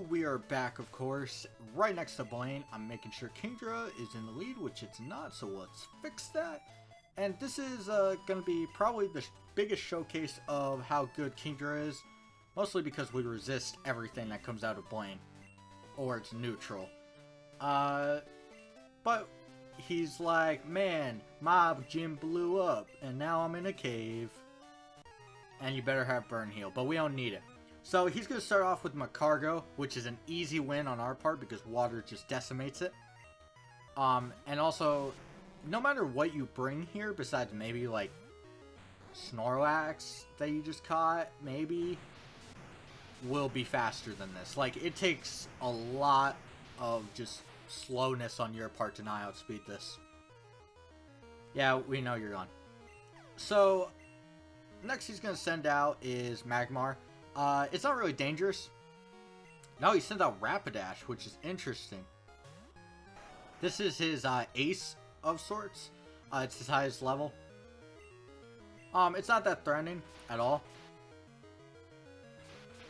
we are back, of course, right next to Blaine. I'm making sure Kingdra is in the lead, which it's not, so let's fix that. And this is going to be probably the biggest showcase of how good Kingdra is, mostly because we resist everything that comes out of Blaine, or it's neutral. But he's like, man, my gym blew up, and now I'm in a cave. And you better have burn heal, but we don't need it. So he's going to start off with Macargo, which is an easy win on our part because water just decimates it. And also, no matter what you bring here, besides maybe like Snorlax that you just caught, maybe, will be faster than this. Like, it takes a lot of just slowness on your part to not outspeed this. Yeah, we know you're on. So, next he's going to send out is Magmar. It's not really dangerous. No, he sends out Rapidash, which is interesting. This is his ace of sorts. It's his highest level. It's not that threatening at all.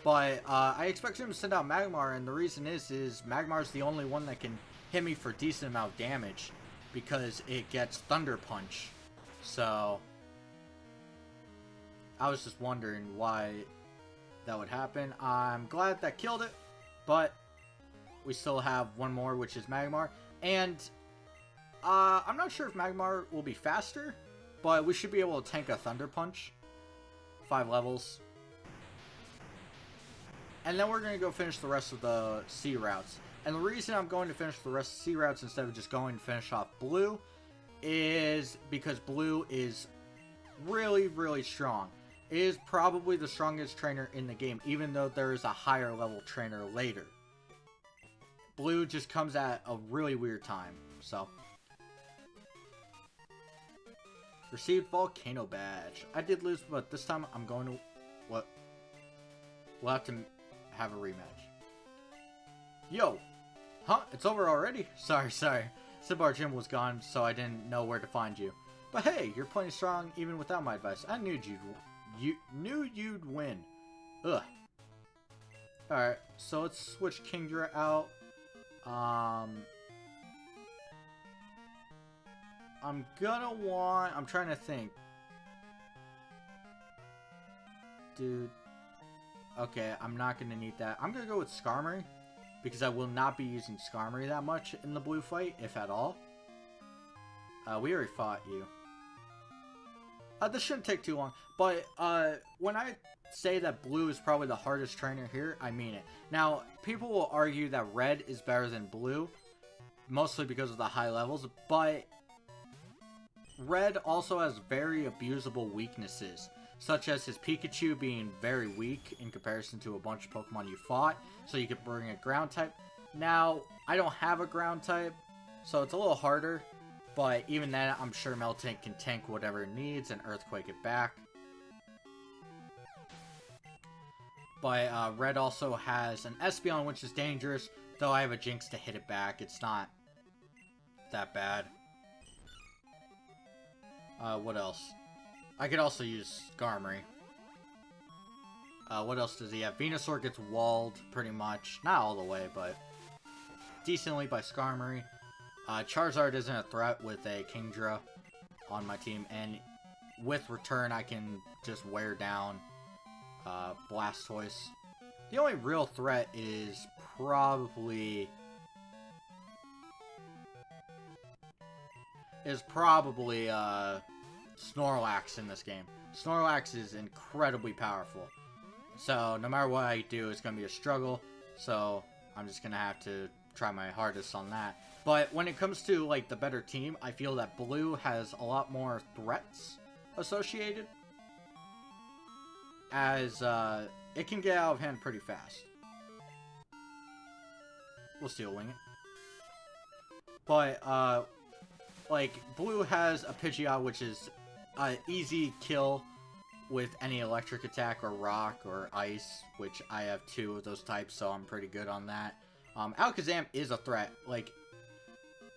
But I expect him to send out Magmar, and the reason is Magmar's the only one that can hit me for a decent amount of damage because it gets Thunder Punch. So I was just wondering why that would happen. I'm glad that killed it, but we still have one more, which is Magmar. And I'm not sure if Magmar will be faster, but we should be able to tank a Thunder Punch. 5 levels. And then we're going to go finish the rest of the sea routes. And the reason I'm going to finish the rest of the sea routes instead of just going to finish off Blue is because Blue is really, really strong. It is probably the strongest trainer in the game, even though there is a higher level trainer later. Blue just comes at a really weird time, so. Received Volcano Badge. I did lose, but this time I'm going to... What? We'll have to have a rematch. Yo! Huh? It's over already? Sorry. Sibar Gym was gone, so I didn't know where to find you. But hey, you're playing strong even without my advice. I knew you'd win. Ugh. Alright, so let's switch Kingdra out. I'm trying to think. Dude. Okay, I'm not gonna need that. I'm gonna go with Skarmory, because I will not be using Skarmory that much in the blue fight, if at all. We already fought you. This shouldn't take too long, but when I say that Blue is probably the hardest trainer here, I mean it. Now, people will argue that Red is better than Blue, mostly because of the high levels, but Red also has very abusable weaknesses, such as his Pikachu being very weak in comparison to a bunch of Pokemon you fought, so you could bring a ground type. Now, I don't have a ground type, so it's a little harder. But even then, I'm sure Meltank can tank whatever it needs and Earthquake it back. But Red also has an Espeon, which is dangerous. Though I have a Jinx to hit it back. It's not that bad. What else? I could also use Skarmory. What else does he have? Venusaur gets walled, pretty much. Not all the way, but decently by Skarmory. Charizard isn't a threat with a Kingdra on my team, and with Return I can just wear down Blastoise. The only real threat is probably Snorlax in this game. Snorlax is incredibly powerful, so no matter what I do, it's gonna be a struggle. So I'm just gonna have to try my hardest on that. But when it comes to like the better team, I feel that Blue has a lot more threats associated, as it can get out of hand pretty fast. We'll Steel Wing it. But like Blue has a Pidgeot, which is an easy kill with any electric attack or rock or ice, which I have 2 of those types, so I'm pretty good on that. Alakazam is a threat. Like,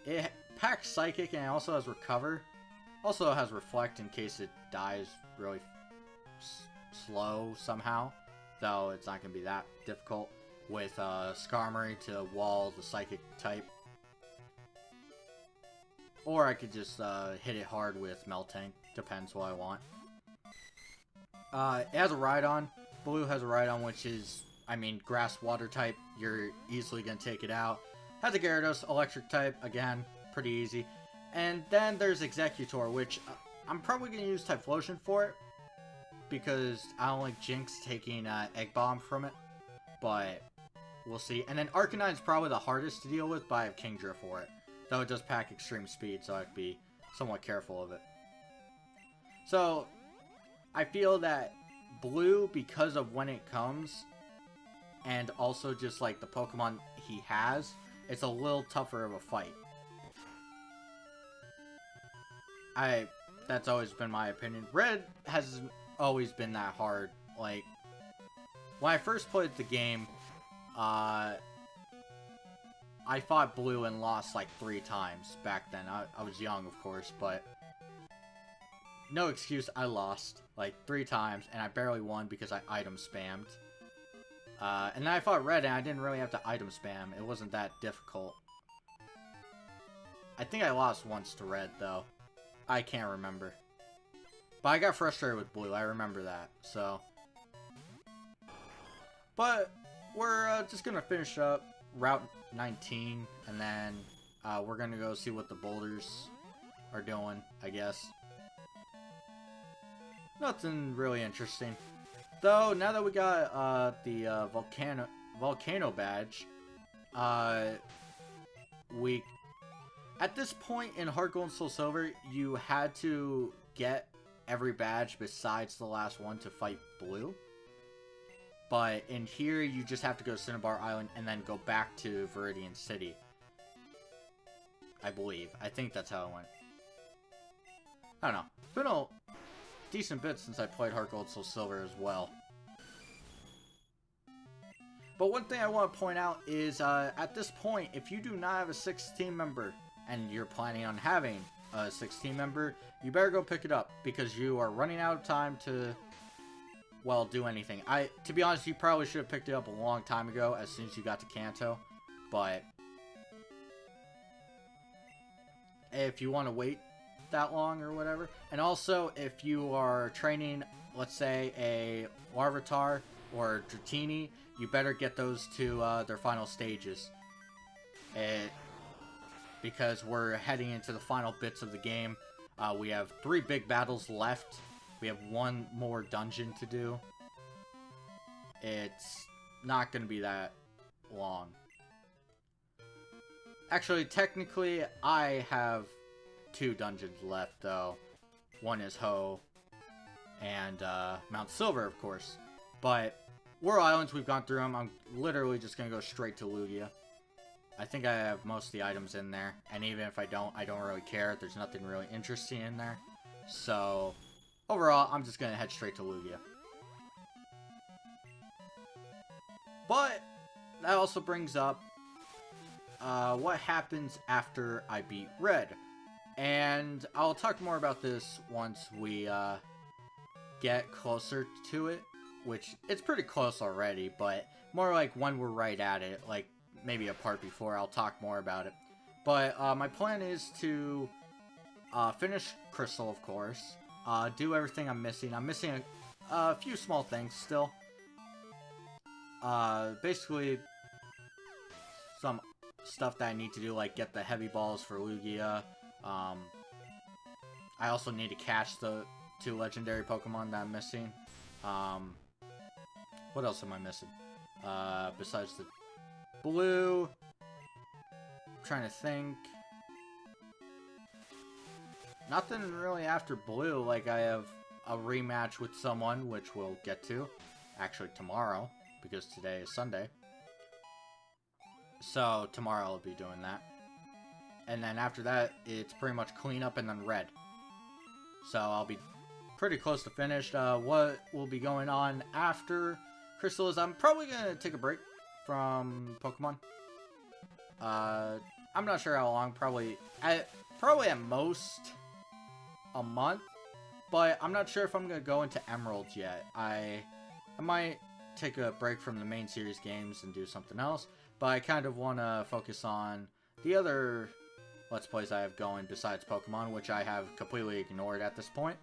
it packs Psychic and it also has Recover. Also has Reflect in case it dies really slow somehow. Though it's not going to be that difficult. with Skarmory to wall the Psychic type. Or I could just hit it hard with Meltank. Depends what I want. It has a Rhydon. Blue has a Rhydon, which is, I mean, Grass Water type. You're easily going to take it out. Has a Gyarados, Electric type. Again, pretty easy. And then there's Executor, which I'm probably going to use Typhlosion for it. Because I don't like Jinx taking Egg Bomb from it. But we'll see. And then Arcanine's probably the hardest to deal with, but I have Kingdra for it. Though it does pack extreme speed, so I have to be somewhat careful of it. So, I feel that Blue, because of when it comes, and also just like the Pokemon he has, it's a little tougher of a fight. That's always been my opinion. Red hasn't always been that hard. Like, when I first played the game, I fought Blue and lost like 3 times back then. I was young, of course, but no excuse, I lost like 3 times, and I barely won because I item spammed. And then I fought Red, and I didn't really have to item spam. It wasn't that difficult. I think I lost once to Red, though. I can't remember. But I got frustrated with Blue, I remember that, so. But we're just gonna finish up Route 19, and then we're gonna go see what the boulders are doing, I guess. Nothing really interesting. Though, now that we got the volcano badge, at this point in Heart Gold and Soul Silver, you had to get every badge besides the last one to fight Blue. But in here, you just have to go to Cinnabar Island and then go back to Viridian City. I believe. I think that's how it went. I don't know. It's been a decent bit since I played Heart Gold Soul Silver as well. But one thing I want to point out is, at this point, if you do not have a 6th team member, and you're planning on having a 6th team member, you better go pick it up, because you are running out of time to, well, do anything. To be honest, you probably should have picked it up a long time ago, as soon as you got to Kanto, but if you want to wait that long or whatever. And also, if you are training, let's say, a Larvitar or Dratini, you better get those to their final stages. Because we're heading into the final bits of the game. We have 3 big battles left. We have 1 more dungeon to do. It's not going to be that long. Actually, technically, I have 2 dungeons left, though. One is Ho, and Mount Silver, of course. But World Islands, we've gone through them. I'm literally just going to go straight to Lugia. I think I have most of the items in there. And even if I don't really care. There's nothing really interesting in there. So, overall, I'm just going to head straight to Lugia. But, that also brings up what happens after I beat Red. And I'll talk more about this once we get closer to it. Which, it's pretty close already, but more like when we're right at it. Like, maybe a part before, I'll talk more about it. But my plan is to finish Crystal, of course. Do everything I'm missing. I'm missing a few small things still. Basically, some stuff that I need to do, like get the heavy balls for Lugia. I also need to catch the 2 legendary Pokemon that I'm missing. What else am I missing? Besides the blue. I'm trying to think. Nothing really after blue. Like, I have a rematch with someone, which we'll get to. Actually, tomorrow. Because today is Sunday. So, tomorrow I'll be doing that. And then after that, it's pretty much clean up and then red. So, I'll be pretty close to finished. What will be going on after Crystal is I'm probably going to take a break from Pokemon. I'm not sure how long. Probably at most a month. But I'm not sure if I'm going to go into Emerald yet. I might take a break from the main series games and do something else. But I kind of want to focus on the other Let's Plays I have going besides Pokemon, which I have completely ignored at this point.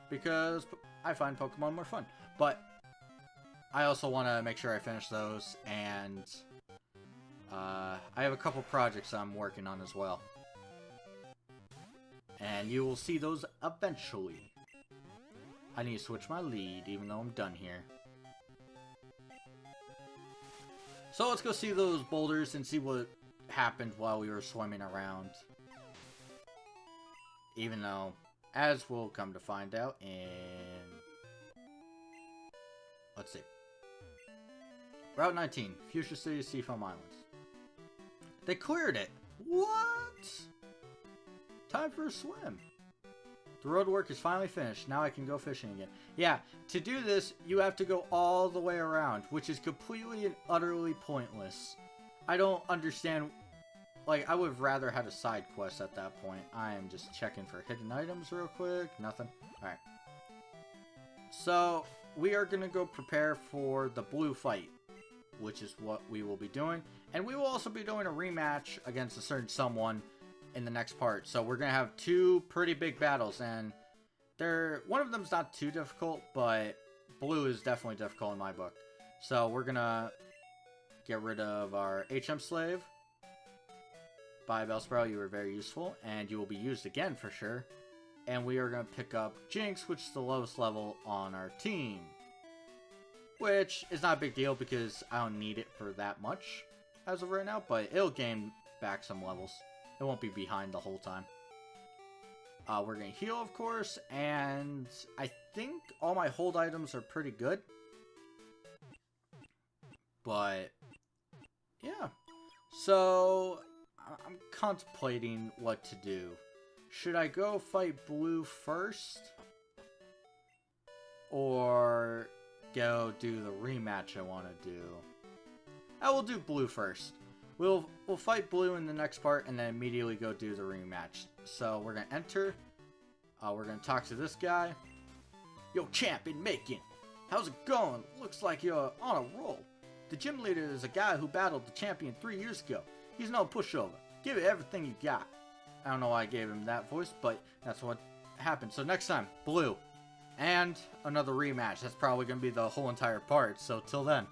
Because I find Pokemon more fun. But I also want to make sure I finish those, and I have a couple projects I'm working on as well. And you will see those eventually. I need to switch my lead, even though I'm done here. So let's go see those boulders and see what happened while we were swimming around. Even though, as we'll come to find out in... Let's see. Route 19, Fuchsia City, Seafoam Islands. They cleared it! What? Time for a swim. The road work is finally finished. Now I can go fishing again. Yeah, to do this, you have to go all the way around, which is completely and utterly pointless. I don't understand. Like, I would have rather had a side quest at that point. I am just checking for hidden items real quick. Nothing. Alright. So, we are going to go prepare for the blue fight, which is what we will be doing. And we will also be doing a rematch against a certain someone in the next part. So we're going to have two pretty big battles, and one of them's not too difficult, but blue is definitely difficult in my book. So we're going to get rid of our HM slave. Bye, Bellsprout, you were very useful, and you will be used again for sure. And we are going to pick up Jinx, which is the lowest level on our team. Which is not a big deal because I don't need it for that much as of right now, but it'll gain back some levels. It won't be behind the whole time. We're going to heal, of course, and I think all my hold items are pretty good. But, yeah. So, I'm contemplating what to do. Should I go fight blue first? Or go do the rematch I want to do? I will do blue first. We'll fight blue in the next part and then immediately go do the rematch. So we're going to enter. We're going to talk to this guy. Yo, champ in Macon. How's it going? Looks like you're on a roll. The gym leader is a guy who battled the champion 3 years ago. He's no pushover. Give it everything you got. I don't know why I gave him that voice, but that's what happened. So next time, blue. And another rematch. That's probably going to be the whole entire part. So till then.